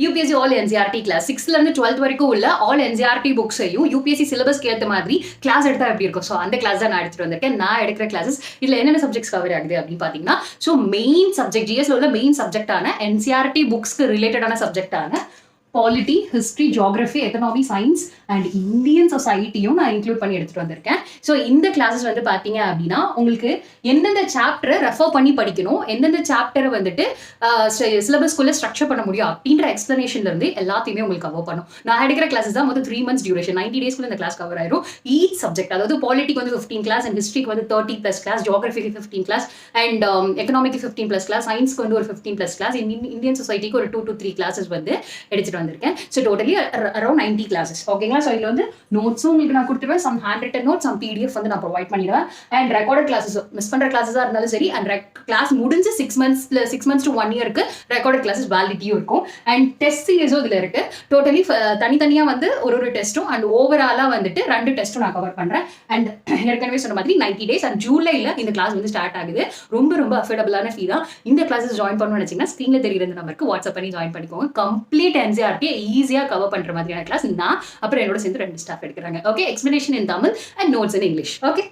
UPSC all NCERT class 6th இருந்து 12th வரைக்கும் உள்ள ஆல் என்சிஆர்டி புக்ஸையும் யூபிஎஸ்சி சிலபஸ்க்கு ஏற்ற மாதிரி கிளாஸ் எடுத்தா எப்படி இருக்கும். ஸோ அந்த கிளாஸ் தான் நான் எடுத்துட்டு வந்திருக்கேன். நான் எடுக்கிற கிளாஸஸ் இதுல என்னென்ன சப்ஜெக்ட்ஸ் கவர் ஆகுது அப்படின்னு பாத்தீங்கன்னா, ஸோ மெயின் சப்ஜெக்ட் ஜிஎஸ்ல உள்ள மெயின் சப்ஜெக்டான என்சிஆர்டி புக்ஸ்க்கு ரிலேட்டடான சப்ஜெக்டான polity, history, geography, economy, science and Indian சொசைட்டியும் நான் இன்க்ளூட் பண்ணி எடுத்துட்டு வந்திருக்கேன். ஸோ இந்த கிளாஸஸ் வந்து பார்த்தீங்க அப்படின்னா உங்களுக்கு எந்தெந்த சாப்டரை ரெஃபர் பண்ணி படிக்கணும், எந்தெந்த சாப்டரை வந்துட்டு சிலபஸ்குள்ளே ஸ்ட்ரக்சர் பண்ண முடியும் அப்படின்ற எக்ஸ்பிளனேஷன்ல இருந்து எல்லாத்தையுமே உங்களுக்கு கவர் பண்ணும். நான் எடுக்கிற கிளாஸஸ் தான் மொத்தம் 3 months டியூரேஷன், 90 daysக்குள்ள இந்த கிளாஸ் கவர் ஆயிரும். ஈச் சப்ஜெக்ட், அதாவது பாலிட்டிக்கு வந்து 15 கிளாஸ் அண்ட் ஹிஸ்ட்ரிக்கு வந்து 30+ கிளாஸ், ஜியோகிரஃபிக்கு 15 கிளாஸ் அண்ட் எக்கனாமிக்கு 15+ கிளாஸ், சயின்ஸ்க்கு வந்து ஒரு 15+ கிளாஸ், இந்தியன் சொசைட்டிக்கு ஒரு 2 to 3 கிளாஸஸ் வந்து எடுத்துட்டு வந்திருக்கேன். So totally around 90 classes. ஓகேங்களா? ஸோ இதில் வந்து நோட்ஸும் உங்களுக்கு நான் கொடுத்துருவேன், some hand written notes, some PDF வந்து நான் ப்ரொவைட் பண்ணிடுவேன். அண்ட் ரெக்கார்டட் கிளாஸஸ் மிஸ் பண்ணுற கிளாஸஸாக இருந்தாலும் சரி, அண்ட் கிளாஸ் முடிஞ்சு 6 months to 1 year recorded classes வேலிடிட்டியும் இருக்கும். அண்ட் டெஸ்ட் சீரிஸும் இதில் இருக்கு. டோட்டலி தனித்தனியாக வந்து ஒரு டெஸ்ட்டும் அண்ட் ஓவராலாக வந்துட்டு 2 டெஸ்ட்டும் நான் கவர் பண்ணுறேன். அண்ட் ஏற்கனவே சொன்ன மாதிரி 90 days அண்ட் ஜூலையில் இந்த கிளாஸ் வந்து ஸ்டார்ட் ஆகுது. ரொம்ப அஃபோர்டபுளான ஃபீ தான். இந்த கிளாஸஸ் ஜாயின் பண்ணணும்னு நினச்சிங்கன்னா ஸ்க்ரீனில் தெரிகிற இந்த நம்பருக்கு வாட்ஸ்அப் பண்ணி ஜாயின் பண்ணிக்கோங்க. கம்ப்ளீட் என்சிஆர்டியை ஈஸியாக கவர் பண்ணுற மாதிரியான கிளாஸ் நான் அப்புறம் என்னோட சேர்ந்து 2 ஸ்டாஃப் எடுக்கிறாங்க. Okay, explanation in Tamil and notes in English. Okay.